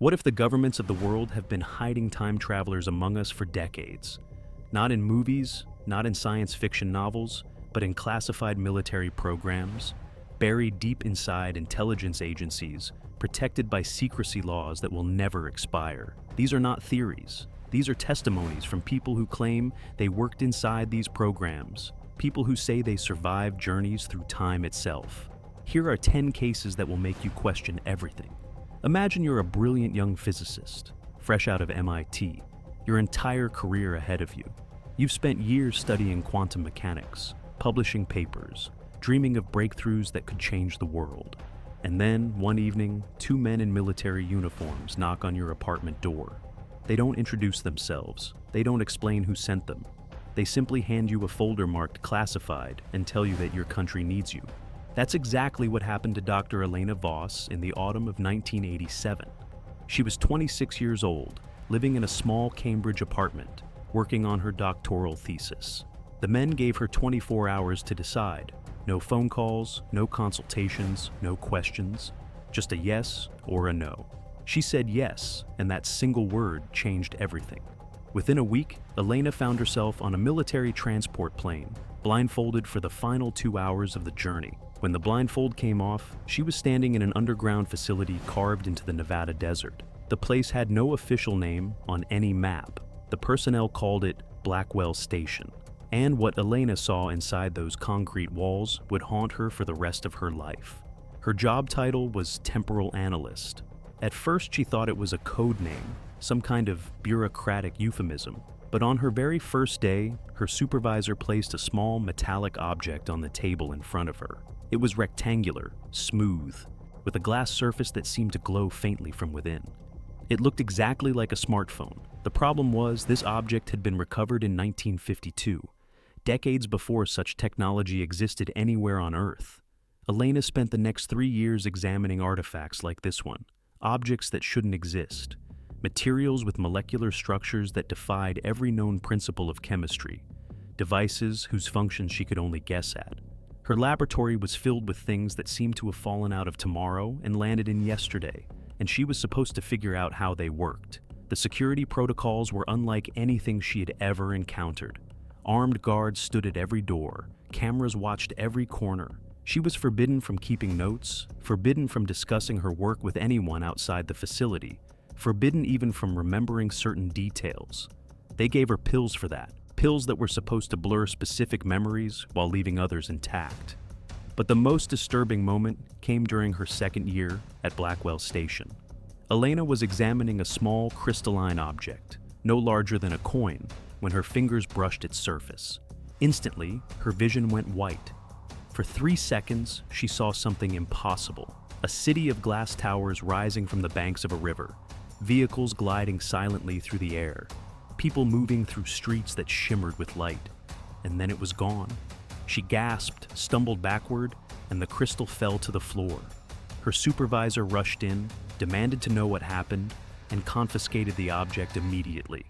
What if the governments of the world have been hiding time travelers among us for decades? Not in movies, not in science fiction novels, but in classified military programs, buried deep inside intelligence agencies, protected by secrecy laws that will never expire. These are not theories. These are testimonies from people who claim they worked inside these programs, people who say they survived journeys through time itself. Here are 10 cases that will make you question everything. Imagine you're a brilliant young physicist, fresh out of MIT, your entire career ahead of you. You've spent years studying quantum mechanics, publishing papers, dreaming of breakthroughs that could change the world. And then, one evening, two men in military uniforms knock on your apartment door. They don't introduce themselves. They don't explain who sent them. They simply hand you a folder marked classified and tell you that your country needs you. That's exactly what happened to Dr. Elena Voss in the autumn of 1987. She was 26 years old, living in a small Cambridge apartment, working on her doctoral thesis. The men gave her 24 hours to decide. No phone calls, no consultations, no questions, just a yes or a no. She said yes, and that single word changed everything. Within a week, Elena found herself on a military transport plane, blindfolded for the final 2 hours of the journey. When the blindfold came off, she was standing in an underground facility carved into the Nevada desert. The place had no official name on any map. The personnel called it Blackwell Station. And what Elena saw inside those concrete walls would haunt her for the rest of her life. Her job title was Temporal Analyst. At first, she thought it was a code name, some kind of bureaucratic euphemism. But on her very first day, her supervisor placed a small metallic object on the table in front of her. It was rectangular, smooth, with a glass surface that seemed to glow faintly from within. It looked exactly like a smartphone. The problem was, this object had been recovered in 1952. Decades before such technology existed anywhere on Earth. Elena spent the next 3 years examining artifacts like this one, objects that shouldn't exist, materials with molecular structures that defied every known principle of chemistry, devices whose functions she could only guess at. Her laboratory was filled with things that seemed to have fallen out of tomorrow and landed in yesterday, and she was supposed to figure out how they worked. The security protocols were unlike anything she had ever encountered. Armed guards stood at every door. Cameras watched every corner. She was forbidden from keeping notes, forbidden from discussing her work with anyone outside the facility, forbidden even from remembering certain details. They gave her pills for that, pills that were supposed to blur specific memories while leaving others intact. But the most disturbing moment came during her second year at Blackwell Station. Elena was examining a small crystalline object, no larger than a coin, when her fingers brushed its surface. Instantly, her vision went white. For 3 seconds, she saw something impossible. A city of glass towers rising from the banks of a river, vehicles gliding silently through the air, people moving through streets that shimmered with light. And then it was gone. She gasped, stumbled backward, and the crystal fell to the floor. Her supervisor rushed in, demanded to know what happened, and confiscated the object immediately.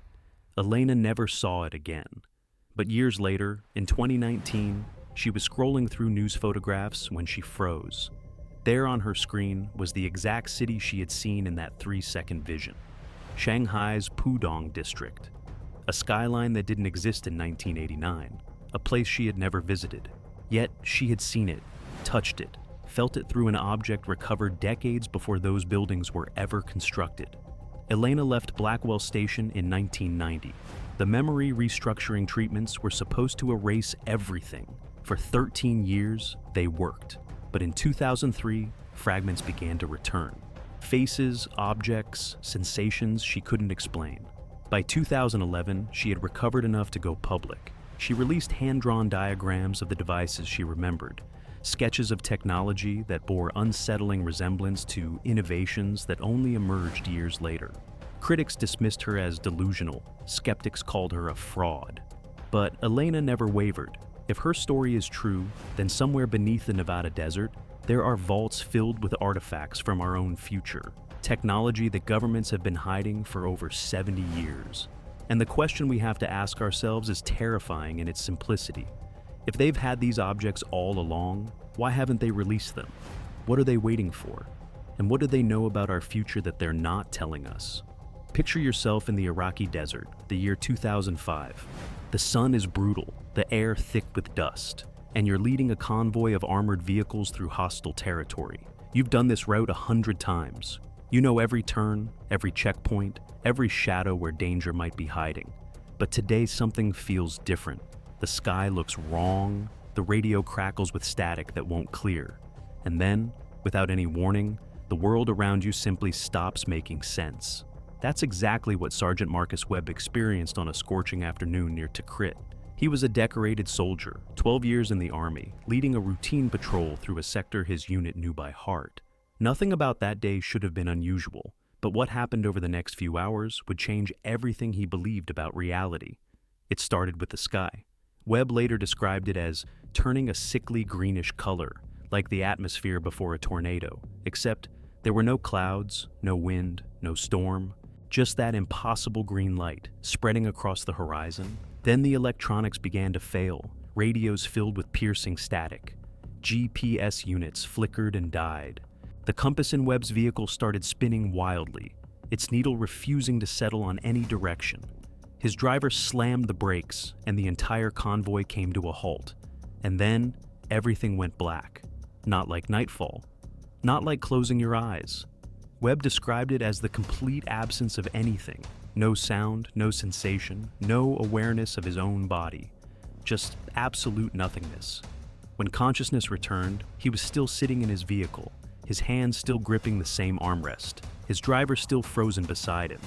Elena never saw it again. But years later, in 2019, she was scrolling through news photographs when she froze. There on her screen was the exact city she had seen in that 3-second vision. Shanghai's Pudong district. A skyline that didn't exist in 1989. A place she had never visited. Yet she had seen it, touched it, felt it through an object recovered decades before those buildings were ever constructed. Elena left Blackwell Station in 1990. The memory restructuring treatments were supposed to erase everything. For 13 years, they worked. But in 2003, fragments began to return. Faces, objects, sensations she couldn't explain. By 2011, she had recovered enough to go public. She released hand-drawn diagrams of the devices she remembered, sketches of technology that bore unsettling resemblance to innovations that only emerged years later. Critics dismissed her as delusional. Skeptics called her a fraud. But Elena never wavered. If her story is true, then somewhere beneath the Nevada desert, there are vaults filled with artifacts from our own future, technology that governments have been hiding for over 70 years. And the question we have to ask ourselves is terrifying in its simplicity. If they've had these objects all along, why haven't they released them? What are they waiting for? And what do they know about our future that they're not telling us? Picture yourself in the Iraqi desert, the year 2005. The sun is brutal, the air thick with dust, and you're leading a convoy of armored vehicles through hostile territory. You've done this route 100 times. You know every turn, every checkpoint, every shadow where danger might be hiding. But today something feels different. The sky looks wrong, the radio crackles with static that won't clear. And then, without any warning, the world around you simply stops making sense. That's exactly what Sergeant Marcus Webb experienced on a scorching afternoon near Tikrit. He was a decorated soldier, 12 years in the Army, leading a routine patrol through a sector his unit knew by heart. Nothing about that day should have been unusual, but what happened over the next few hours would change everything he believed about reality. It started with the sky. Webb later described it as turning a sickly greenish color, like the atmosphere before a tornado, except there were no clouds, no wind, no storm, just that impossible green light spreading across the horizon. Then the electronics began to fail, radios filled with piercing static. GPS units flickered and died. The compass in Webb's vehicle started spinning wildly, its needle refusing to settle on any direction. His driver slammed the brakes, and the entire convoy came to a halt. And then, everything went black. Not like nightfall. Not like closing your eyes. Webb described it as the complete absence of anything. No sound, no sensation, no awareness of his own body. Just absolute nothingness. When consciousness returned, he was still sitting in his vehicle, his hands still gripping the same armrest, his driver still frozen beside him.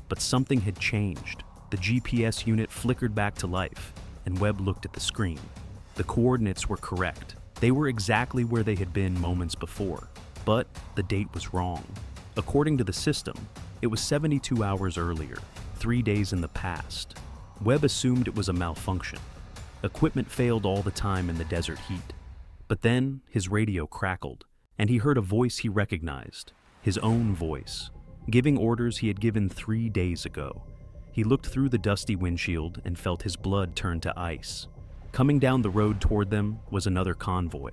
But something had changed. The GPS unit flickered back to life, and Webb looked at the screen. The coordinates were correct. They were exactly where they had been moments before, but the date was wrong. According to the system, it was 72 hours earlier, 3 days in the past. Webb assumed it was a malfunction. Equipment failed all the time in the desert heat. But then his radio crackled, and he heard a voice he recognized, his own voice, giving orders he had given 3 days ago. He looked through the dusty windshield and felt his blood turn to ice. Coming down the road toward them was another convoy.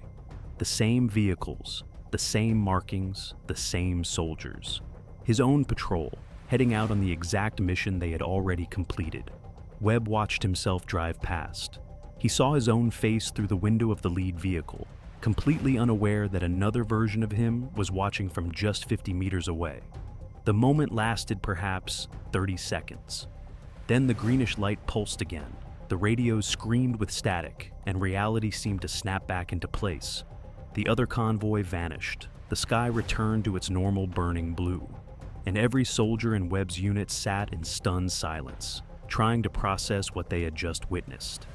The same vehicles, the same markings, the same soldiers. His own patrol, heading out on the exact mission they had already completed. Webb watched himself drive past. He saw his own face through the window of the lead vehicle, completely unaware that another version of him was watching from just 50 meters away. The moment lasted perhaps 30 seconds. Then the greenish light pulsed again. The radios screamed with static, and reality seemed to snap back into place. The other convoy vanished. The sky returned to its normal burning blue, and every soldier in Webb's unit sat in stunned silence, trying to process what they had just witnessed.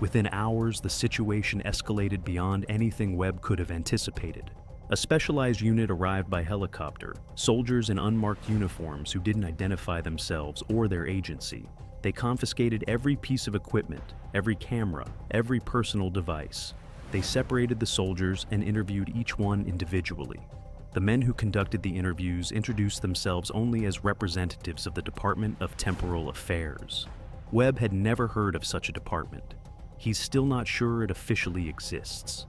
Within hours, the situation escalated beyond anything Webb could have anticipated. A specialized unit arrived by helicopter, soldiers in unmarked uniforms who didn't identify themselves or their agency. They confiscated every piece of equipment, every camera, every personal device. They separated the soldiers and interviewed each one individually. The men who conducted the interviews introduced themselves only as representatives of the Department of Temporal Affairs. Webb had never heard of such a department. He's still not sure it officially exists.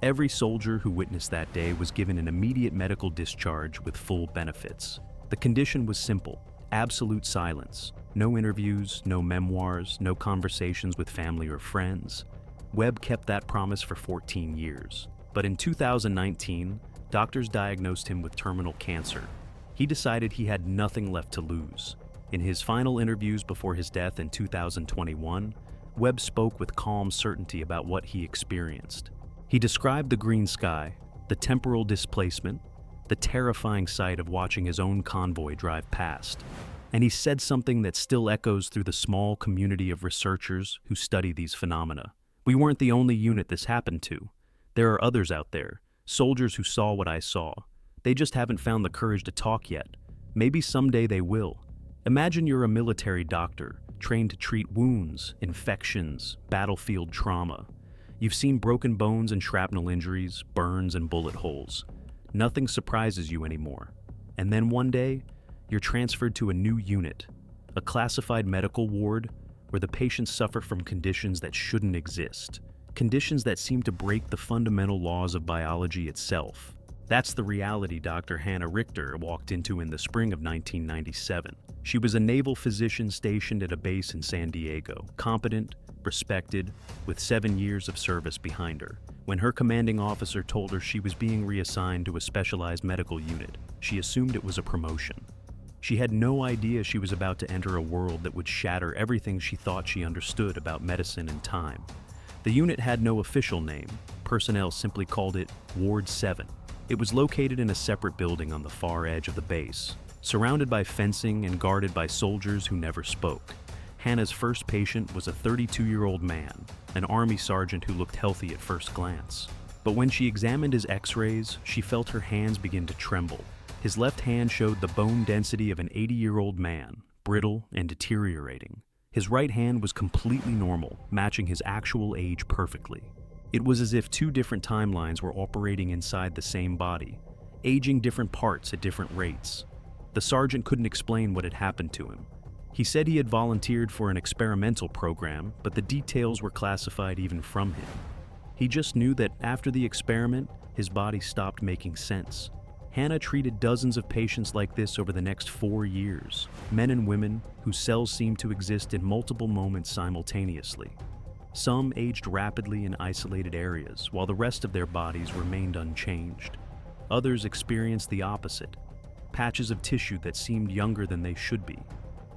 Every soldier who witnessed that day was given an immediate medical discharge with full benefits. The condition was simple: absolute silence. No interviews, no memoirs, no conversations with family or friends. Webb kept that promise for 14 years. But in 2019, doctors diagnosed him with terminal cancer. He decided he had nothing left to lose. In his final interviews before his death in 2021, Webb spoke with calm certainty about what he experienced. He described the green sky, the temporal displacement, the terrifying sight of watching his own convoy drive past. And he said something that still echoes through the small community of researchers who study these phenomena. We weren't the only unit this happened to. There are others out there, soldiers who saw what I saw. They just haven't found the courage to talk yet. Maybe someday they will. Imagine you're a military doctor, trained to treat wounds, infections, battlefield trauma. You've seen broken bones and shrapnel injuries, burns and bullet holes. Nothing surprises you anymore. And then one day, you're transferred to a new unit, a classified medical ward where the patients suffer from conditions that shouldn't exist, conditions that seem to break the fundamental laws of biology itself. That's the reality Dr. Hannah Richter walked into in the spring of 1997. She was a naval physician stationed at a base in San Diego, competent, respected, with 7 years of service behind her. When her commanding officer told her she was being reassigned to a specialized medical unit, she assumed it was a promotion. She had no idea she was about to enter a world that would shatter everything she thought she understood about medicine and time. The unit had no official name. Personnel simply called it Ward 7. It was located in a separate building on the far edge of the base, surrounded by fencing and guarded by soldiers who never spoke. Hannah's first patient was a 32-year-old man, an Army sergeant who looked healthy at first glance. But when she examined his x-rays, she felt her hands begin to tremble. His left hand showed the bone density of an 80-year-old man, brittle and deteriorating. His right hand was completely normal, matching his actual age perfectly. It was as if two different timelines were operating inside the same body, aging different parts at different rates. The sergeant couldn't explain what had happened to him. He said he had volunteered for an experimental program, but the details were classified even from him. He just knew that after the experiment, his body stopped making sense. Hannah treated dozens of patients like this over the next 4 years, men and women whose cells seemed to exist in multiple moments simultaneously. Some aged rapidly in isolated areas, while the rest of their bodies remained unchanged. Others experienced the opposite, patches of tissue that seemed younger than they should be,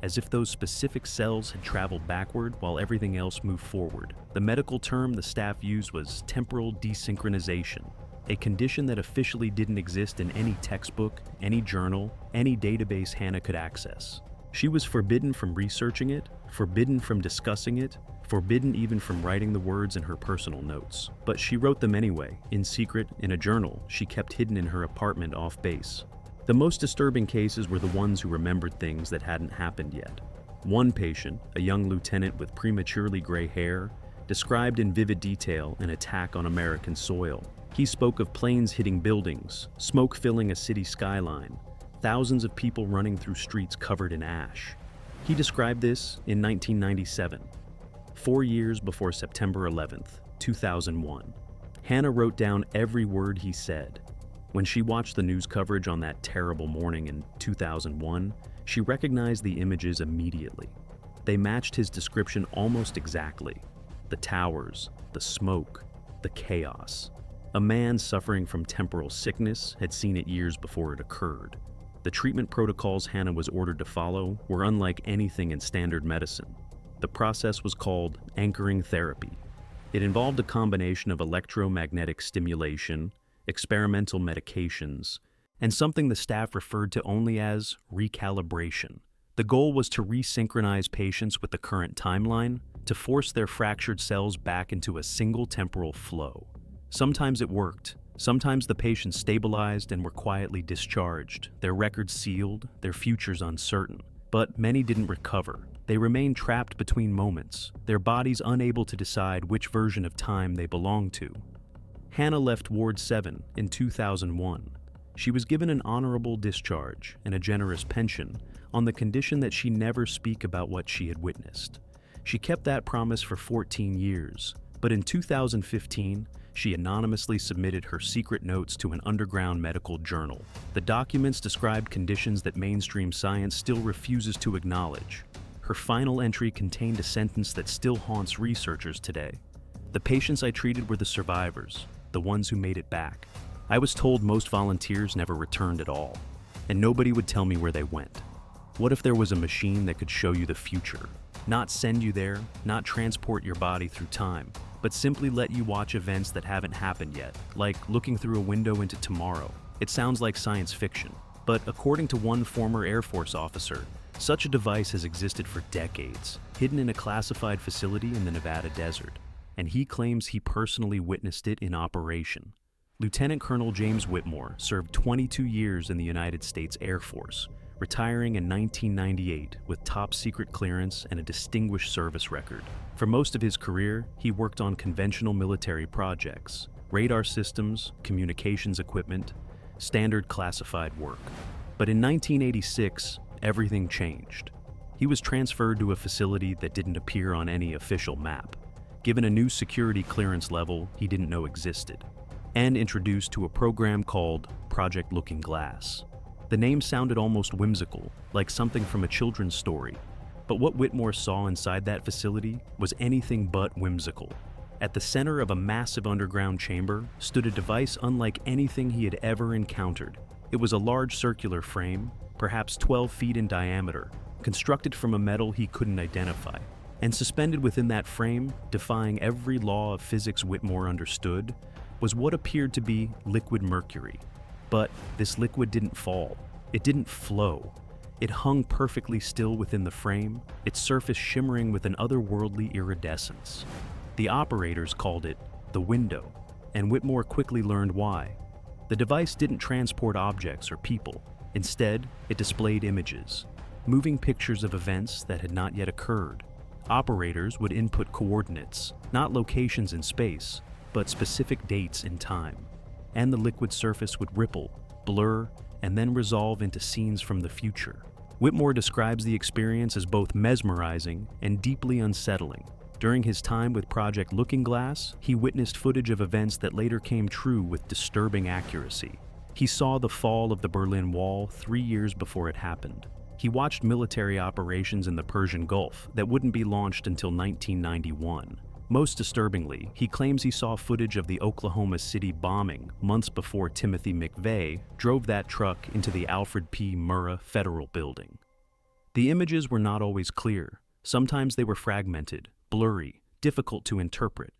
as if those specific cells had traveled backward while everything else moved forward. The medical term the staff used was temporal desynchronization, a condition that officially didn't exist in any textbook, any journal, any database Hannah could access. She was forbidden from researching it, forbidden from discussing it, forbidden even from writing the words in her personal notes. But she wrote them anyway, in secret, in a journal she kept hidden in her apartment off base. The most disturbing cases were the ones who remembered things that hadn't happened yet. One patient, a young lieutenant with prematurely gray hair, described in vivid detail an attack on American soil. He spoke of planes hitting buildings, smoke filling a city skyline, thousands of people running through streets covered in ash. He described this in 1997, 4 years before September 11th, 2001. Hannah wrote down every word he said. When she watched the news coverage on that terrible morning in 2001, she recognized the images immediately. They matched his description almost exactly. The towers, the smoke, the chaos. A man suffering from temporal sickness had seen it years before it occurred. The treatment protocols Hannah was ordered to follow were unlike anything in standard medicine. The process was called anchoring therapy. It involved a combination of electromagnetic stimulation, experimental medications, and something the staff referred to only as recalibration. The goal was to resynchronize patients with the current timeline, to force their fractured cells back into a single temporal flow. Sometimes it worked. Sometimes the patients stabilized and were quietly discharged, their records sealed, their futures uncertain. But many didn't recover. They remained trapped between moments, their bodies unable to decide which version of time they belonged to. Hannah left Ward 7 in 2001. She was given an honorable discharge and a generous pension on the condition that she never speak about what she had witnessed. She kept that promise for 14 years, but in 2015, she anonymously submitted her secret notes to an underground medical journal. The documents described conditions that mainstream science still refuses to acknowledge. Her final entry contained a sentence that still haunts researchers today. The patients I treated were the survivors, the ones who made it back. I was told most volunteers never returned at all, and nobody would tell me where they went. What if there was a machine that could show you the future? Not send you there, not transport your body through time, but simply let you watch events that haven't happened yet, like looking through a window into tomorrow. It sounds like science fiction, but according to one former Air Force officer, such a device has existed for decades, hidden in a classified facility in the Nevada desert, and he claims he personally witnessed it in operation. Lieutenant Colonel James Whitmore served 22 years in the United States Air Force, retiring in 1998 with top-secret clearance and a distinguished service record. For most of his career, he worked on conventional military projects, radar systems, communications equipment, standard classified work. But in 1986, everything changed. He was transferred to a facility that didn't appear on any official map, given a new security clearance level he didn't know existed. and introduced to a program called Project Looking Glass. The name sounded almost whimsical, like something from a children's story, but what Whitmore saw inside that facility was anything but whimsical. At the center of a massive underground chamber stood a device unlike anything he had ever encountered. It was a large circular frame, perhaps 12 feet in diameter, constructed from a metal he couldn't identify. And suspended within that frame, defying every law of physics Whitmore understood, was what appeared to be liquid mercury. But this liquid didn't fall. It didn't flow. It hung perfectly still within the frame, its surface shimmering with an otherworldly iridescence. The operators called it the window, and Whitmore quickly learned why. The device didn't transport objects or people. Instead, it displayed images, moving pictures of events that had not yet occurred. Operators would input coordinates, not locations in space, but specific dates in time. And the liquid surface would ripple, blur, and then resolve into scenes from the future. Whitmore describes the experience as both mesmerizing and deeply unsettling. During his time with Project Looking Glass, he witnessed footage of events that later came true with disturbing accuracy. He saw the fall of the Berlin Wall 3 years before it happened. He watched military operations in the Persian Gulf that wouldn't be launched until 1991. Most disturbingly, he claims he saw footage of the Oklahoma City bombing months before Timothy McVeigh drove that truck into the Alfred P. Murrah Federal Building. The images were not always clear. Sometimes they were fragmented, blurry, difficult to interpret.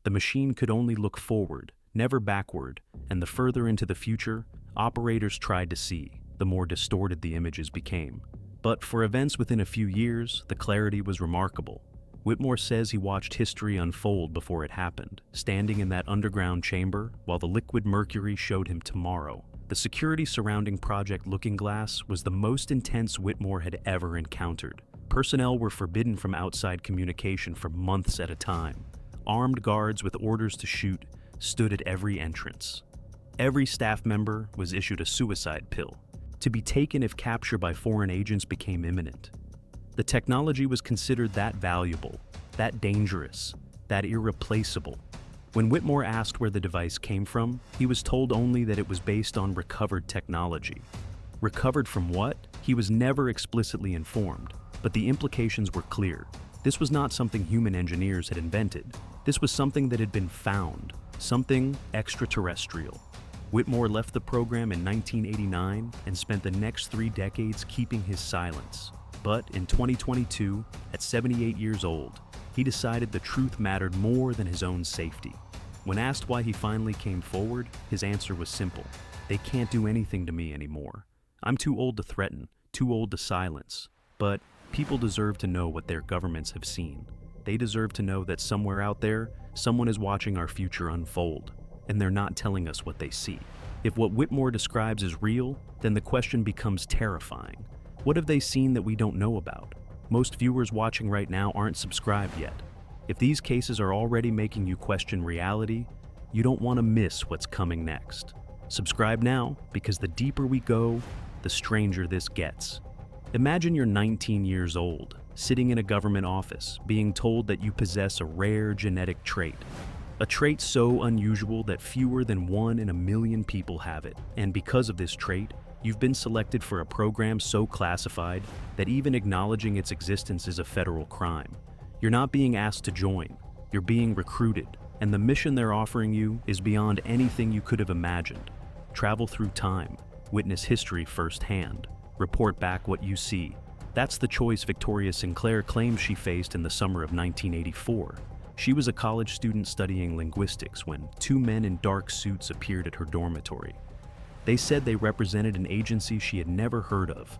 The machine could only look forward, never backward, and the further into the future operators tried to see, the more distorted the images became. But for events within a few years, the clarity was remarkable. Whitmore says he watched history unfold before it happened, standing in that underground chamber while the liquid mercury showed him tomorrow. The security surrounding Project Looking Glass was the most intense Whitmore had ever encountered. Personnel were forbidden from outside communication for months at a time. Armed guards with orders to shoot stood at every entrance. Every staff member was issued a suicide pill, to be taken if capture by foreign agents became imminent. The technology was considered that valuable, that dangerous, that irreplaceable. When Whitmore asked where the device came from, he was told only that it was based on recovered technology. Recovered from what? He was never explicitly informed, but the implications were clear. This was not something human engineers had invented. This was something that had been found, something extraterrestrial. Whitmore left the program in 1989 and spent the next 3 decades keeping his silence. But in 2022, at 78 years old, he decided the truth mattered more than his own safety. When asked why he finally came forward, his answer was simple. They can't do anything to me anymore. I'm too old to threaten, too old to silence. But people deserve to know what their governments have seen. They deserve to know that somewhere out there, someone is watching our future unfold, and they're not telling us what they see. If what Whitmore describes is real, then the question becomes terrifying. What have they seen that we don't know about? Most viewers watching right now aren't subscribed yet. If these cases are already making you question reality, you don't want to miss what's coming next. Subscribe now, because the deeper we go, the stranger this gets. Imagine you're 19 years old, sitting in a government office, being told that you possess a rare genetic trait. A trait so unusual that fewer than 1 in a million people have it. And because of this trait, you've been selected for a program so classified that even acknowledging its existence is a federal crime. You're not being asked to join, you're being recruited, and the mission they're offering you is beyond anything you could have imagined. Travel through time, witness history firsthand, report back what you see. That's the choice Victoria Sinclair claims she faced in the summer of 1984. She was a college student studying linguistics when 2 men in dark suits appeared at her dormitory. They said they represented an agency she had never heard of,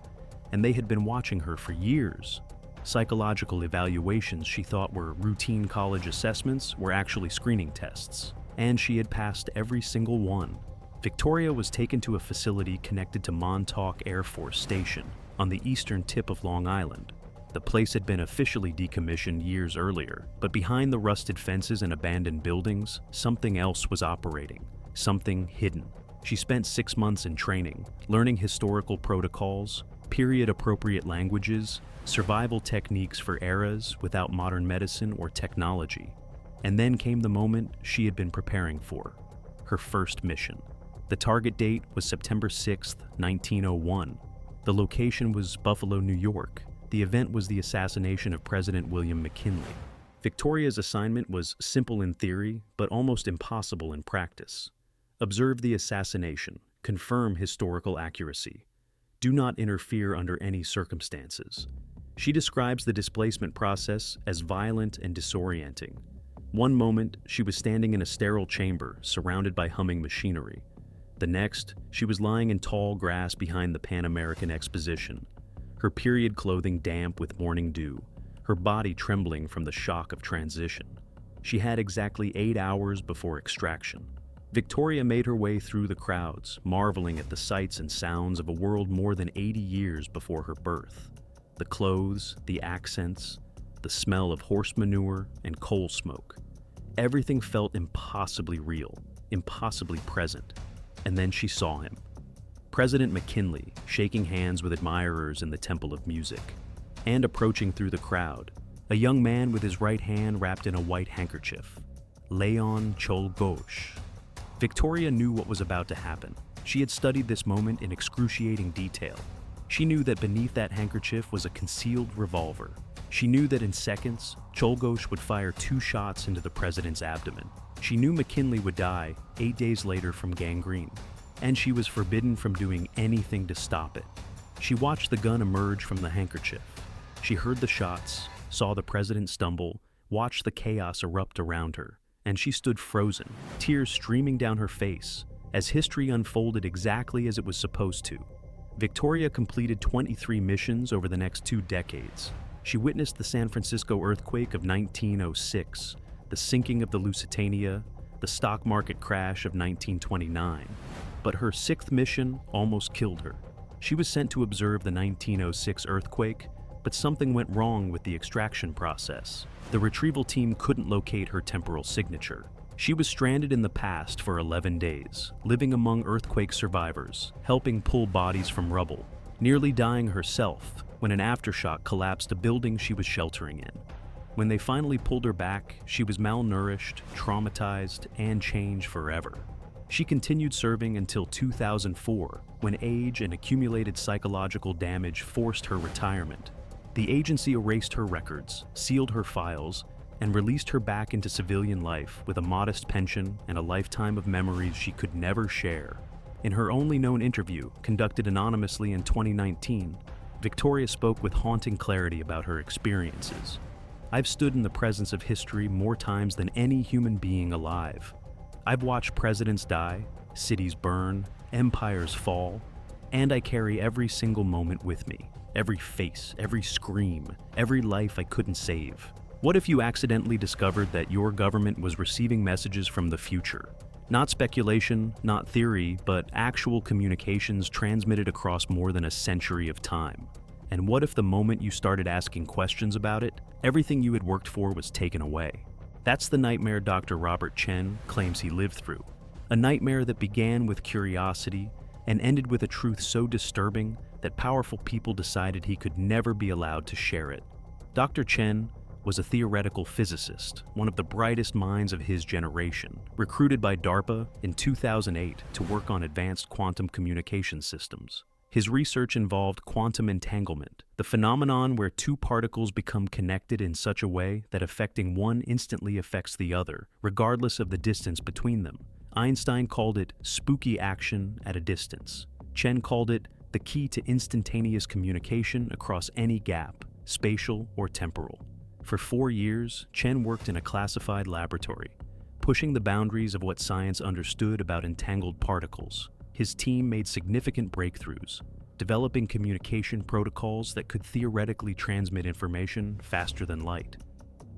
and they had been watching her for years. Psychological evaluations she thought were routine college assessments were actually screening tests, and she had passed every single one. Victoria was taken to a facility connected to Montauk Air Force Station on the eastern tip of Long Island. The place had been officially decommissioned years earlier, but behind the rusted fences and abandoned buildings, something else was operating, something hidden. She spent 6 months in training, learning historical protocols, period-appropriate languages, survival techniques for eras without modern medicine or technology. And then came the moment she had been preparing for. her first mission. The target date was September 6, 1901. The location was Buffalo, New York. The event was the assassination of President William McKinley. Victoria's assignment was simple in theory, but almost impossible in practice. Observe the assassination. Confirm historical accuracy. Do not interfere under any circumstances. She describes the displacement process as violent and disorienting. One moment, she was standing in a sterile chamber, surrounded by humming machinery. The next, she was lying in tall grass behind the Pan American Exposition, her period clothing damp with morning dew, her body trembling from the shock of transition. She had exactly 8 hours before extraction. Victoria made her way through the crowds, marveling at the sights and sounds of a world more than 80 years before her birth. The clothes, the accents, the smell of horse manure and coal smoke. Everything felt impossibly real, impossibly present. And then she saw him. President McKinley, shaking hands with admirers in the Temple of Music. And approaching through the crowd, a young man with his right hand wrapped in a white handkerchief. Leon Czolgosz. Victoria knew what was about to happen. She had studied this moment in excruciating detail. She knew that beneath that handkerchief was a concealed revolver. She knew that in seconds, Czolgosz would fire 2 shots into the president's abdomen. She knew McKinley would die 8 days later from gangrene, and she was forbidden from doing anything to stop it. She watched the gun emerge from the handkerchief. She heard the shots, saw the president stumble, watched the chaos erupt around her, and she stood frozen, tears streaming down her face, as history unfolded exactly as it was supposed to. Victoria completed 23 missions over the next 2 decades. She witnessed the San Francisco earthquake of 1906, the sinking of the Lusitania, the stock market crash of 1929. But her 6th mission almost killed her. She was sent to observe the 1906 earthquake, but something went wrong with the extraction process. The retrieval team couldn't locate her temporal signature. She was stranded in the past for 11 days, living among earthquake survivors, helping pull bodies from rubble, nearly dying herself when an aftershock collapsed a building she was sheltering in. When they finally pulled her back, she was malnourished, traumatized, and changed forever. She continued serving until 2004, when age and accumulated psychological damage forced her retirement. The agency erased her records, sealed her files, and released her back into civilian life with a modest pension and a lifetime of memories she could never share. In her only known interview, conducted anonymously in 2019, Victoria spoke with haunting clarity about her experiences. "I've stood in the presence of history more times than any human being alive. I've watched presidents die, cities burn, empires fall, and I carry every single moment with me. Every face, every scream, every life I couldn't save. What if you accidentally discovered that your government was receiving messages from the future? Not speculation, not theory, but actual communications transmitted across more than a century of time. And what if the moment you started asking questions about it, everything you had worked for was taken away?" That's the nightmare Dr. Robert Chen claims he lived through. A nightmare that began with curiosity and ended with a truth so disturbing that powerful people decided he could never be allowed to share it. Dr. Chen was a theoretical physicist, one of the brightest minds of his generation, recruited by DARPA in 2008 to work on advanced quantum communication systems. His research involved quantum entanglement, the phenomenon where 2 particles become connected in such a way that affecting one instantly affects the other, regardless of the distance between them. Einstein called it spooky action at a distance. Chen called it the key to instantaneous communication across any gap, spatial or temporal. For 4 years, Chen worked in a classified laboratory, pushing the boundaries of what science understood about entangled particles. His team made significant breakthroughs, developing communication protocols that could theoretically transmit information faster than light.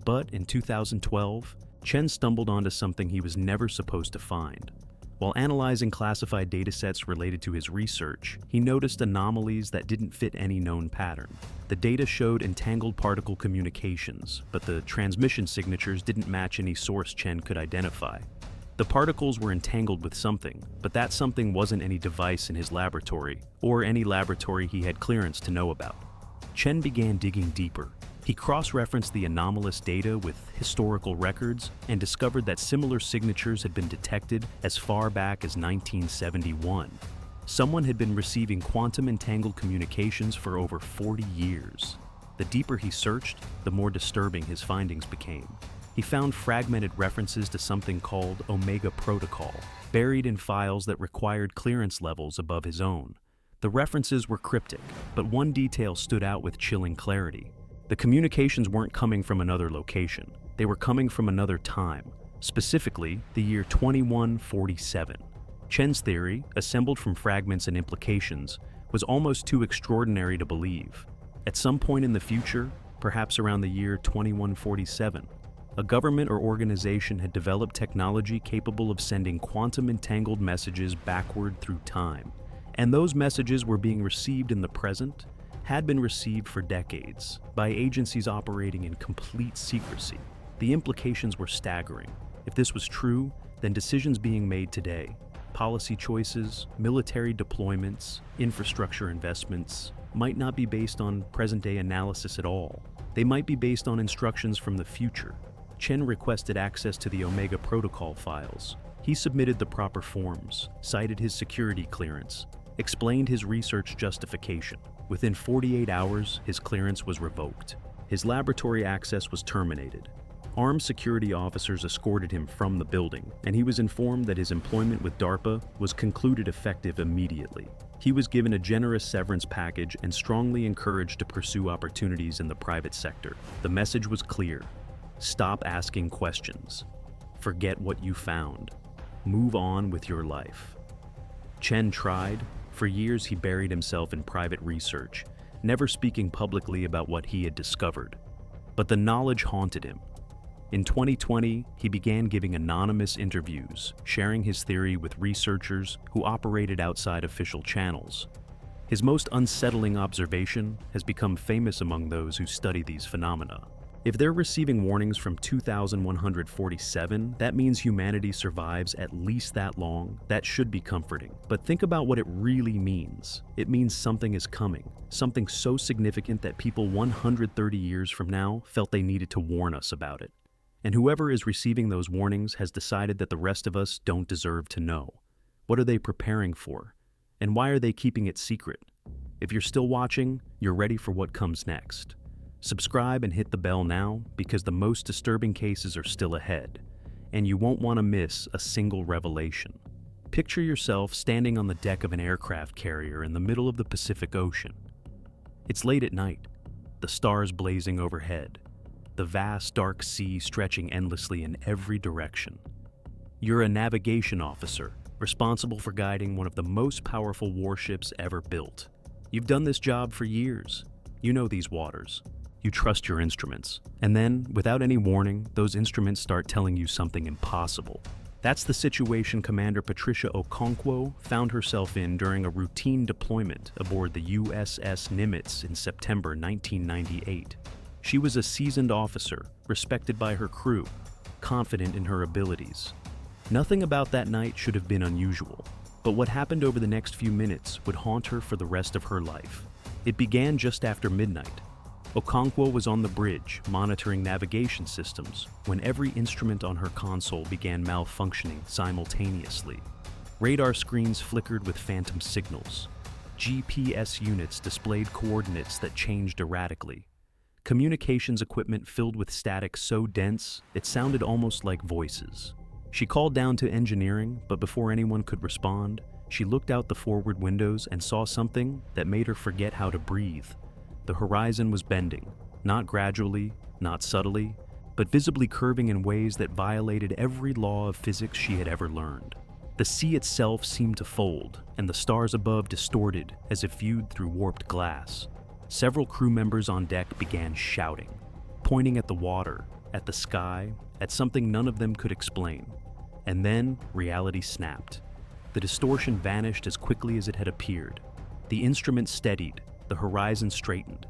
But in 2012, Chen stumbled onto something he was never supposed to find. While analyzing classified datasets related to his research, he noticed anomalies that didn't fit any known pattern. The data showed entangled particle communications, but the transmission signatures didn't match any source Chen could identify. The particles were entangled with something, but that something wasn't any device in his laboratory, or any laboratory he had clearance to know about. Chen began digging deeper. He He cross-referenced the anomalous data with historical records and discovered that similar signatures had been detected as far back as 1971. Someone had been receiving quantum-entangled communications for over 40 years. The deeper he searched, the more disturbing his findings became. He found fragmented references to something called Omega Protocol, buried in files that required clearance levels above his own. The references were cryptic, but one detail stood out with chilling clarity. The communications weren't coming from another location. They were coming from another time, specifically the year 2147. Chen's theory, assembled from fragments and implications, was almost too extraordinary to believe. At some point in the future, perhaps around the year 2147, a government or organization had developed technology capable of sending quantum-entangled messages backward through time. And those messages were being received in the present, had been received for decades, by agencies operating in complete secrecy. The implications were staggering. If this was true, then decisions being made today, policy choices, military deployments, infrastructure investments, might not be based on present-day analysis at all. They might be based on instructions from the future. Chen requested access to the Omega Protocol files. He submitted the proper forms, cited his security clearance, explained his research justification. Within 48 hours, his clearance was revoked. His laboratory access was terminated. Armed security officers escorted him from the building, and he was informed that his employment with DARPA was concluded effective immediately. He was given a generous severance package and strongly encouraged to pursue opportunities in the private sector. The message was clear. Stop asking questions. Forget what you found. Move on with your life. Chen tried. For years, he buried himself in private research, never speaking publicly about what he had discovered. But the knowledge haunted him. In 2020, he began giving anonymous interviews, sharing his theory with researchers who operated outside official channels. His most unsettling observation has become famous among those who study these phenomena. If they're receiving warnings from 2147, that means humanity survives at least that long. That should be comforting. But think about what it really means. It means something is coming, something so significant that people 130 years from now felt they needed to warn us about it. And whoever is receiving those warnings has decided that the rest of us don't deserve to know. What are they preparing for? And why are they keeping it secret? If you're still watching, you're ready for what comes next. Subscribe and hit the bell now, because the most disturbing cases are still ahead, and you won't want to miss a single revelation. Picture yourself standing on the deck of an aircraft carrier in the middle of the Pacific Ocean. It's late at night, the stars blazing overhead, the vast dark sea stretching endlessly in every direction. You're a navigation officer, responsible for guiding one of the most powerful warships ever built. You've done this job for years. You know these waters. You trust your instruments. And then, without any warning, those instruments start telling you something impossible. That's the situation Commander Patricia Okonkwo found herself in during a routine deployment aboard the USS Nimitz in September 1998. She was a seasoned officer, respected by her crew, confident in her abilities. Nothing about that night should have been unusual, but what happened over the next few minutes would haunt her for the rest of her life. It began just after midnight. Okonkwo was on the bridge, monitoring navigation systems, when every instrument on her console began malfunctioning simultaneously. Radar screens flickered with phantom signals. GPS units displayed coordinates that changed erratically. Communications equipment filled with static so dense, it sounded almost like voices. She called down to engineering, but before anyone could respond, she looked out the forward windows and saw something that made her forget how to breathe. The horizon was bending, not gradually, not subtly, but visibly curving in ways that violated every law of physics she had ever learned. The sea itself seemed to fold, and the stars above distorted as if viewed through warped glass. Several crew members on deck began shouting, pointing at the water, at the sky, at something none of them could explain. And then reality snapped. The distortion vanished as quickly as it had appeared. The instrument steadied, the horizon straightened.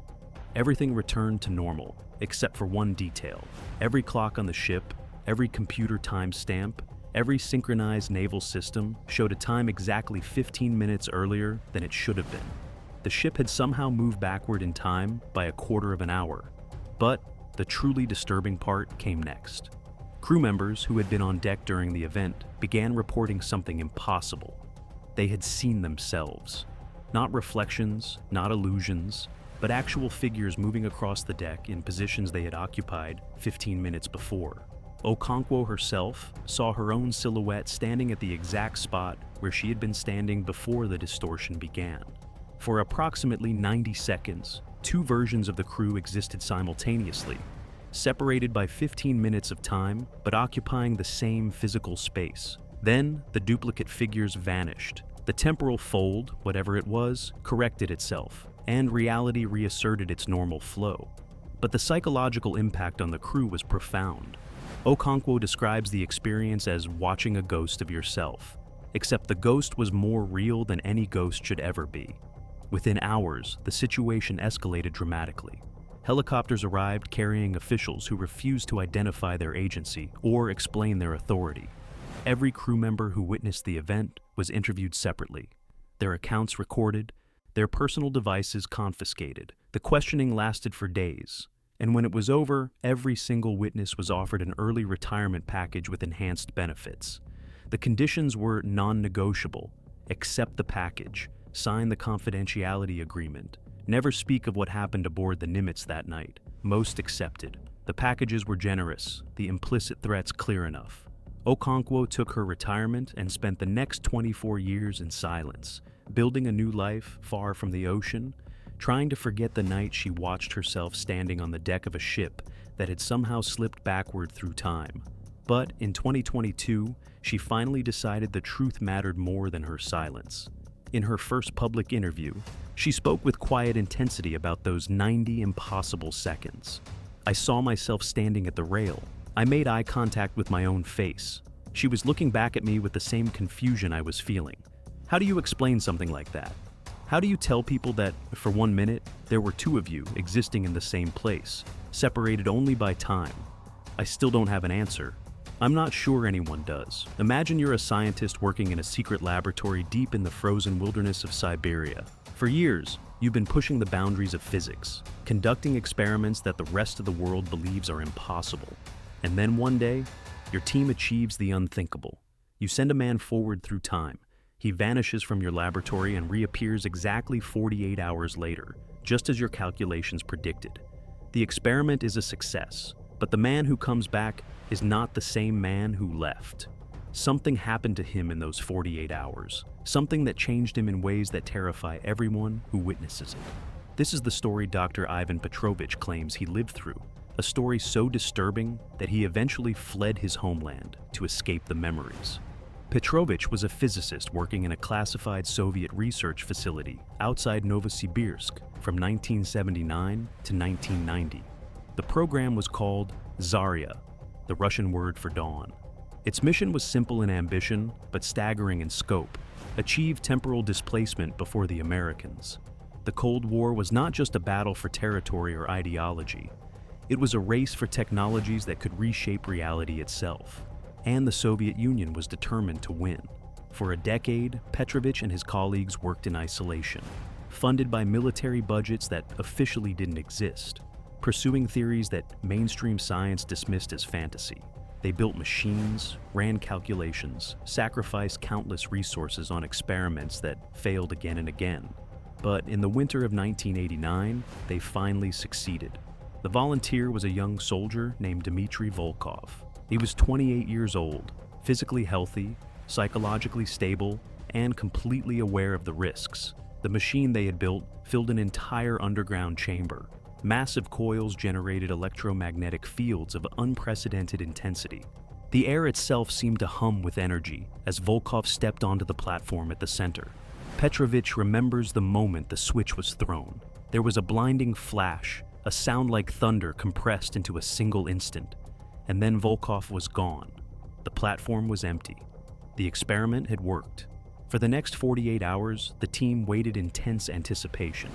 Everything returned to normal, except for one detail. Every clock on the ship, every computer timestamp, every synchronized naval system showed a time exactly 15 minutes earlier than it should have been. The ship had somehow moved backward in time by a quarter of an hour. But the truly disturbing part came next. Crew members who had been on deck during the event began reporting something impossible. They had seen themselves. Not reflections, not illusions, but actual figures moving across the deck in positions they had occupied 15 minutes before. Okonkwo herself saw her own silhouette standing at the exact spot where she had been standing before the distortion began. For approximately 90 seconds, two versions of the crew existed simultaneously, separated by 15 minutes of time, but occupying the same physical space. Then, the duplicate figures vanished. The temporal fold, whatever it was, corrected itself, and reality reasserted its normal flow. But the psychological impact on the crew was profound. Okonkwo describes the experience as watching a ghost of yourself, except the ghost was more real than any ghost should ever be. Within hours, the situation escalated dramatically. Helicopters arrived carrying officials who refused to identify their agency or explain their authority. Every crew member who witnessed the event was interviewed separately, their accounts recorded, their personal devices confiscated. The questioning lasted for days, and when it was over, every single witness was offered an early retirement package with enhanced benefits. The conditions were non-negotiable: accept the package, sign the confidentiality agreement, never speak of what happened aboard the Nimitz that night. Most accepted. The packages were generous, the implicit threats clear enough. Okonkwo took her retirement and spent the next 24 years in silence, building a new life far from the ocean, trying to forget the night she watched herself standing on the deck of a ship that had somehow slipped backward through time. But in 2022, she finally decided the truth mattered more than her silence. In her first public interview, she spoke with quiet intensity about those 90 impossible seconds. I saw myself standing at the rail. I made eye contact with my own face. She was looking back at me with the same confusion I was feeling. How do you explain something like that? How do you tell people that, for 1 minute, there were two of you existing in the same place, separated only by time? I still don't have an answer. I'm not sure anyone does. Imagine you're a scientist working in a secret laboratory deep in the frozen wilderness of Siberia. For years, you've been pushing the boundaries of physics, conducting experiments that the rest of the world believes are impossible. And then one day, your team achieves the unthinkable. You send a man forward through time. He vanishes from your laboratory and reappears exactly 48 hours later, just as your calculations predicted. The experiment is a success, but the man who comes back is not the same man who left. Something happened to him in those 48 hours, something that changed him in ways that terrify everyone who witnesses it. This is the story Dr. Ivan Petrovich claims he lived through, a story so disturbing that he eventually fled his homeland to escape the memories. Petrovich was a physicist working in a classified Soviet research facility outside Novosibirsk from 1979 to 1990. The program was called Zarya, the Russian word for dawn. Its mission was simple in ambition, but staggering in scope: achieve temporal displacement before the Americans. The Cold War was not just a battle for territory or ideology. It was a race for technologies that could reshape reality itself. And the Soviet Union was determined to win. For a decade, Petrovich and his colleagues worked in isolation, funded by military budgets that officially didn't exist, pursuing theories that mainstream science dismissed as fantasy. They built machines, ran calculations, sacrificed countless resources on experiments that failed again and again. But in the winter of 1989, they finally succeeded. The volunteer was a young soldier named Dmitry Volkov. He was 28 years old, physically healthy, psychologically stable, and completely aware of the risks. The machine they had built filled an entire underground chamber. Massive coils generated electromagnetic fields of unprecedented intensity. The air itself seemed to hum with energy as Volkov stepped onto the platform at the center. Petrovich remembers the moment the switch was thrown. There was a blinding flash, a sound like thunder compressed into a single instant. And then Volkov was gone. The platform was empty. The experiment had worked. For the next 48 hours, the team waited in tense anticipation.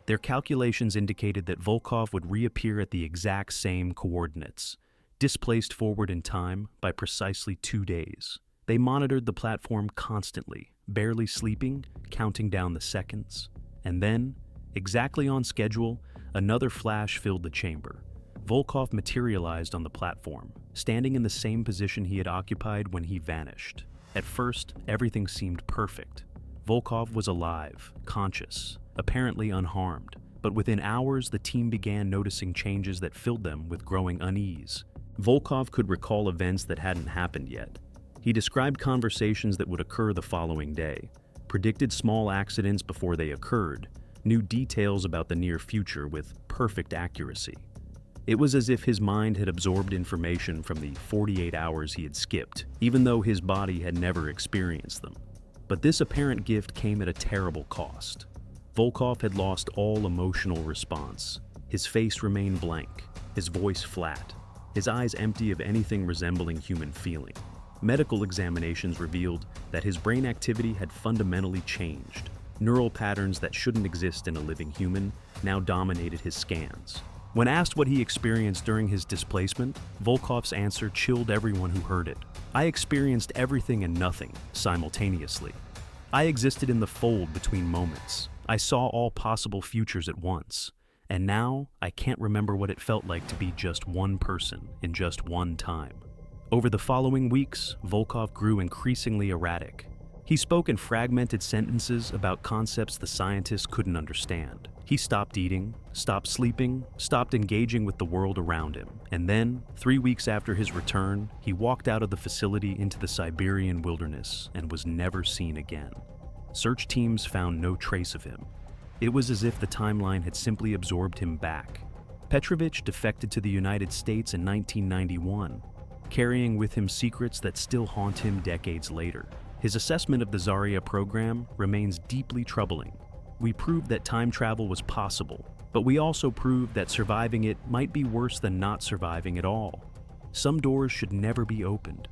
Their calculations indicated that Volkov would reappear at the exact same coordinates, displaced forward in time by precisely 2 days. They monitored the platform constantly, barely sleeping, counting down the seconds. And then, exactly on schedule, another flash filled the chamber. Volkov materialized on the platform, standing in the same position he had occupied when he vanished. At first, everything seemed perfect. Volkov was alive, conscious, apparently unharmed, but within hours the team began noticing changes that filled them with growing unease. Volkov could recall events that hadn't happened yet. He described conversations that would occur the following day, predicted small accidents before they occurred, knew details about the near future with perfect accuracy. It was as if his mind had absorbed information from the 48 hours he had skipped, even though his body had never experienced them. But this apparent gift came at a terrible cost. Volkov had lost all emotional response. His face remained blank, his voice flat, his eyes empty of anything resembling human feeling. Medical examinations revealed that his brain activity had fundamentally changed. Neural patterns that shouldn't exist in a living human now dominated his scans. When asked what he experienced during his displacement, Volkov's answer chilled everyone who heard it. "I experienced everything and nothing simultaneously. I existed in the fold between moments. I saw all possible futures at once. And now, I can't remember what it felt like to be just one person in just one time." Over the following weeks, Volkov grew increasingly erratic. He spoke in fragmented sentences about concepts the scientists couldn't understand. He stopped eating, stopped sleeping, stopped engaging with the world around him. And then, 3 weeks after his return, he walked out of the facility into the Siberian wilderness and was never seen again. Search teams found no trace of him. It was as if the timeline had simply absorbed him back. Petrovich defected to the United States in 1991, carrying with him secrets that still haunt him decades later. His assessment of the Zarya program remains deeply troubling. We proved that time travel was possible, but we also proved that surviving it might be worse than not surviving at all. Some doors should never be opened.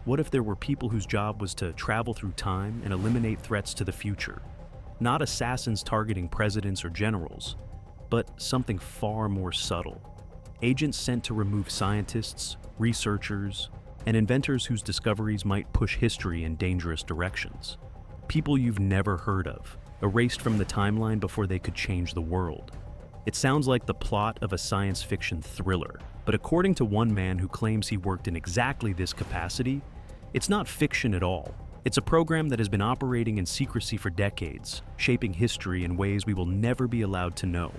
What if there were people whose job was to travel through time and eliminate threats to the future? Not assassins targeting presidents or generals, but something far more subtle. Agents sent to remove scientists, researchers, and inventors whose discoveries might push history in dangerous directions. People you've never heard of, erased from the timeline before they could change the world. It sounds like the plot of a science fiction thriller, but according to one man who claims he worked in exactly this capacity, it's not fiction at all. It's a program that has been operating in secrecy for decades, shaping history in ways we will never be allowed to know.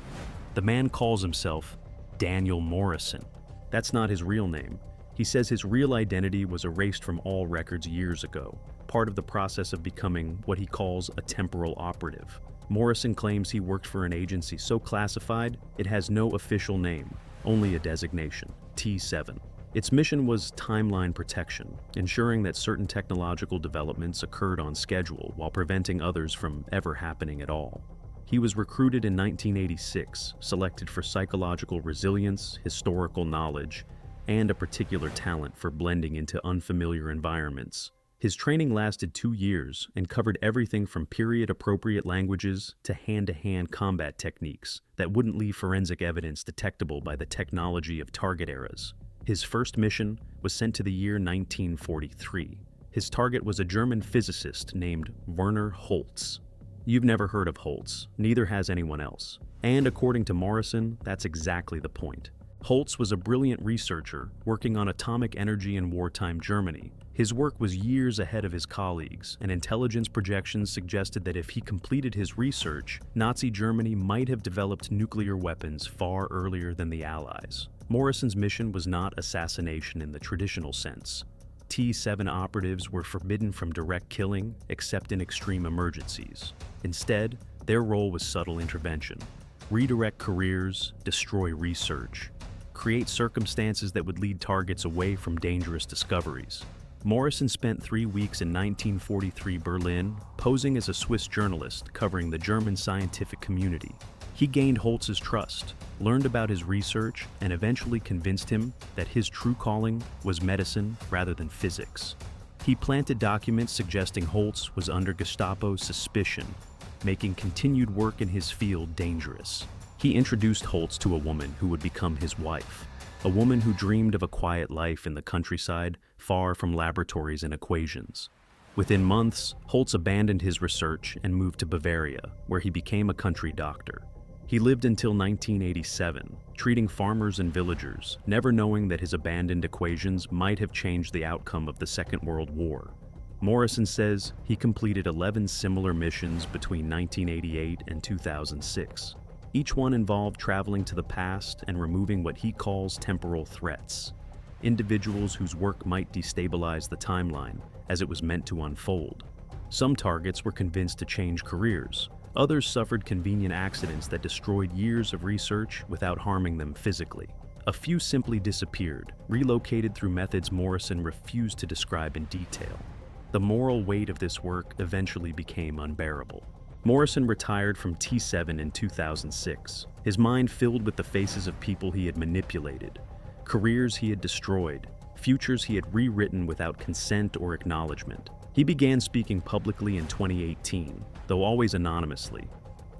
The man calls himself Daniel Morrison. That's not his real name. He says his real identity was erased from all records years ago, part of the process of becoming what he calls a temporal operative. Morrison claims he worked for an agency so classified it has no official name, only a designation, T7. Its mission was timeline protection, ensuring that certain technological developments occurred on schedule while preventing others from ever happening at all. He was recruited in 1986, selected for psychological resilience, historical knowledge, and a particular talent for blending into unfamiliar environments. His training lasted 2 years and covered everything from period-appropriate languages to hand-to-hand combat techniques that wouldn't leave forensic evidence detectable by the technology of target eras. His first mission was sent to the year 1943. His target was a German physicist named Werner Holtz. You've never heard of Holtz, neither has anyone else. And according to Morrison, that's exactly the point. Holtz was a brilliant researcher working on atomic energy in wartime Germany. His work was years ahead of his colleagues, and intelligence projections suggested that if he completed his research, Nazi Germany might have developed nuclear weapons far earlier than the Allies. Morrison's mission was not assassination in the traditional sense. T7 operatives were forbidden from direct killing except in extreme emergencies. Instead, their role was subtle intervention. Redirect careers, destroy research, create circumstances that would lead targets away from dangerous discoveries. Morrison spent 3 weeks in 1943 Berlin posing as a Swiss journalist covering the German scientific community. He gained Holtz's trust, learned about his research, and eventually convinced him that his true calling was medicine rather than physics. He planted documents suggesting Holtz was under Gestapo suspicion, making continued work in his field dangerous. He introduced Holtz to a woman who would become his wife, a woman who dreamed of a quiet life in the countryside, far from laboratories and equations. Within months, Holtz abandoned his research and moved to Bavaria, where he became a country doctor. He lived until 1987, treating farmers and villagers, never knowing that his abandoned equations might have changed the outcome of the Second World War. Morrison says he completed 11 similar missions between 1988 and 2006. Each one involved traveling to the past and removing what he calls temporal threats, individuals whose work might destabilize the timeline as it was meant to unfold. Some targets were convinced to change careers. Others suffered convenient accidents that destroyed years of research without harming them physically. A few simply disappeared, relocated through methods Morrison refused to describe in detail. The moral weight of this work eventually became unbearable. Morrison retired from T7 in 2006, his mind filled with the faces of people he had manipulated, careers he had destroyed, futures he had rewritten without consent or acknowledgement. He began speaking publicly in 2018, though always anonymously,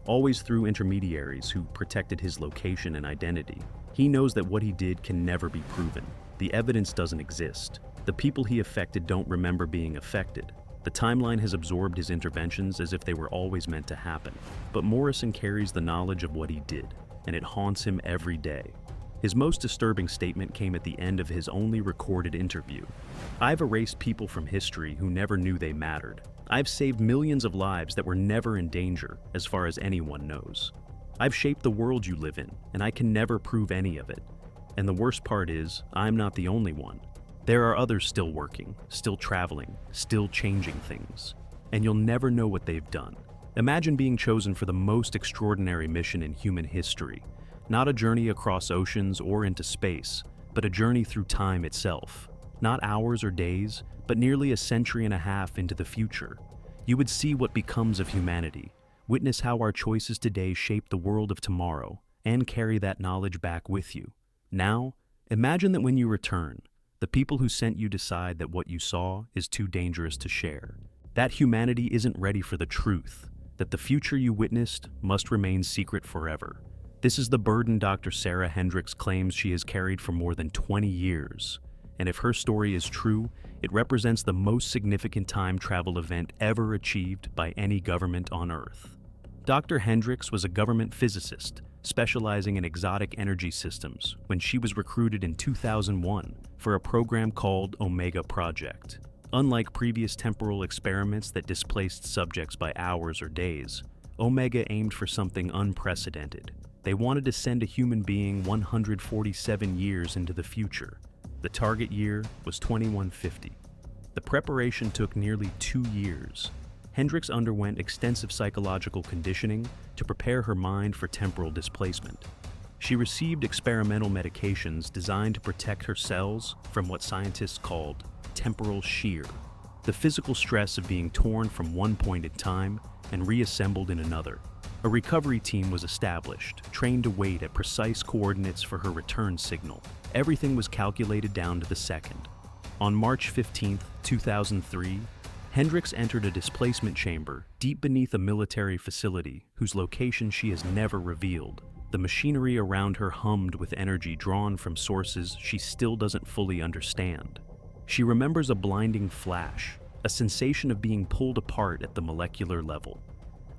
always through intermediaries who protected his location and identity. He knows that what he did can never be proven. The evidence doesn't exist. The people he affected don't remember being affected. The timeline has absorbed his interventions as if they were always meant to happen. But Morrison carries the knowledge of what he did, and it haunts him every day. His most disturbing statement came at the end of his only recorded interview. "I've erased people from history who never knew they mattered. I've saved millions of lives that were never in danger, as far as anyone knows. I've shaped the world you live in, and I can never prove any of it. And the worst part is, I'm not the only one. There are others still working, still traveling, still changing things. And you'll never know what they've done." Imagine being chosen for the most extraordinary mission in human history. Not a journey across oceans or into space, but a journey through time itself. Not hours or days, but nearly a century and a half into the future. You would see what becomes of humanity, witness how our choices today shape the world of tomorrow, and carry that knowledge back with you. Now, imagine that when you return, the people who sent you decide that what you saw is too dangerous to share. That humanity isn't ready for the truth, that the future you witnessed must remain secret forever. This is the burden Dr. Sarah Hendricks claims she has carried for more than 20 years. And if her story is true, it represents the most significant time travel event ever achieved by any government on Earth. Dr. Hendricks was a government physicist specializing in exotic energy systems when she was recruited in 2001 for a program called Omega Project. Unlike previous temporal experiments that displaced subjects by hours or days, Omega aimed for something unprecedented. They wanted to send a human being 147 years into the future. The target year was 2150. The preparation took nearly 2 years. Hendricks underwent extensive psychological conditioning to prepare her mind for temporal displacement. She received experimental medications designed to protect her cells from what scientists called temporal shear, the physical stress of being torn from one point in time and reassembled in another. A recovery team was established, trained to wait at precise coordinates for her return signal. Everything was calculated down to the second. On March 15, 2003, Hendricks entered a displacement chamber deep beneath a military facility whose location she has never revealed. The machinery around her hummed with energy drawn from sources she still doesn't fully understand. She remembers a blinding flash, a sensation of being pulled apart at the molecular level.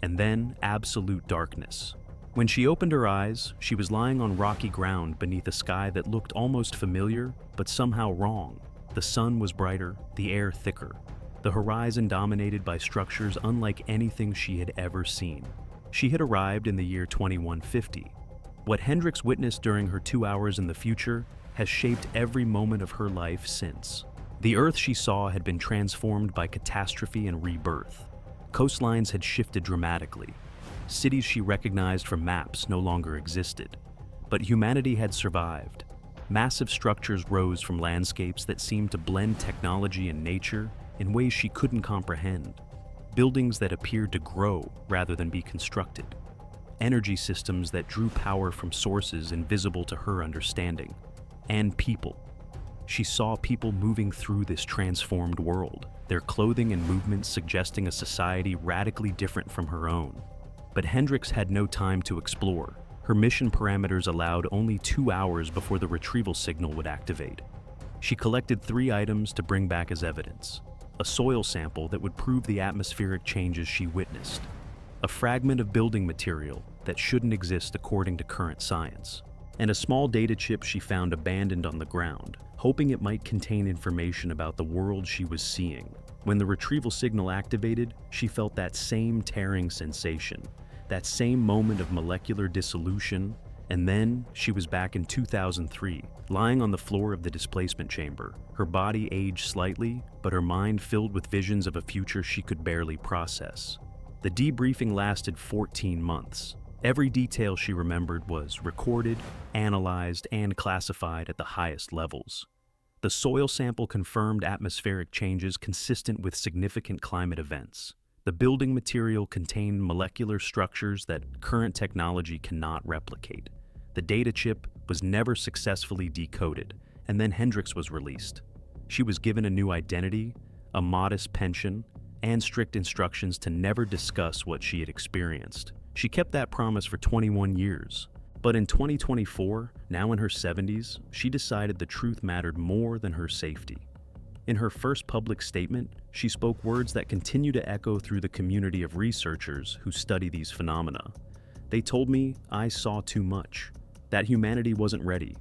And then absolute darkness. When she opened her eyes, she was lying on rocky ground beneath a sky that looked almost familiar, but somehow wrong. The sun was brighter, the air thicker, the horizon dominated by structures unlike anything she had ever seen. She had arrived in the year 2150. What Hendricks witnessed during her 2 hours in the future has shaped every moment of her life since. The Earth she saw had been transformed by catastrophe and rebirth. Coastlines had shifted dramatically. Cities she recognized from maps no longer existed. But humanity had survived. Massive structures rose from landscapes that seemed to blend technology and nature in ways she couldn't comprehend. Buildings that appeared to grow rather than be constructed. Energy systems that drew power from sources invisible to her understanding. And people. She saw people moving through this transformed world, their clothing and movements suggesting a society radically different from her own. But Hendricks had no time to explore. Her mission parameters allowed only 2 hours before the retrieval signal would activate. She collected 3 items to bring back as evidence. A soil sample that would prove the atmospheric changes she witnessed. A fragment of building material that shouldn't exist according to current science. And a small data chip she found abandoned on the ground, hoping it might contain information about the world she was seeing. When the retrieval signal activated, she felt that same tearing sensation, that same moment of molecular dissolution, and then she was back in 2003, lying on the floor of the displacement chamber, her body aged slightly, but her mind filled with visions of a future she could barely process. The debriefing lasted 14 months. Every detail she remembered was recorded, analyzed, and classified at the highest levels. The soil sample confirmed atmospheric changes consistent with significant climate events. The building material contained molecular structures that current technology cannot replicate. The data chip was never successfully decoded, and then Hendricks was released. She was given a new identity, a modest pension, and strict instructions to never discuss what she had experienced. She kept that promise for 21 years. But in 2024, now in her 70s, she decided the truth mattered more than her safety. In her first public statement, she spoke words that continue to echo through the community of researchers who study these phenomena. They told me I saw too much, that humanity wasn't ready.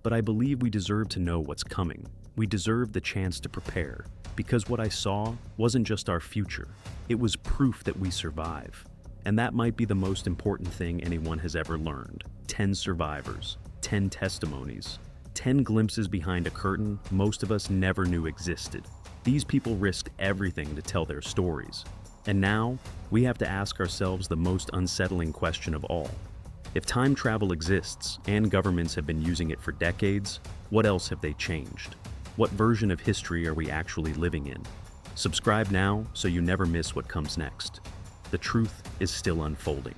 But I believe we deserve to know what's coming. We deserve the chance to prepare, because what I saw wasn't just our future, it was proof that we survive. And that might be the most important thing anyone has ever learned. 10 survivors, 10 testimonies, 10 glimpses behind a curtain most of us never knew existed. These people risked everything to tell their stories. And now, we have to ask ourselves the most unsettling question of all. If time travel exists, and governments have been using it for decades, what else have they changed? What version of history are we actually living in? Subscribe now so you never miss what comes next. The truth is still unfolding.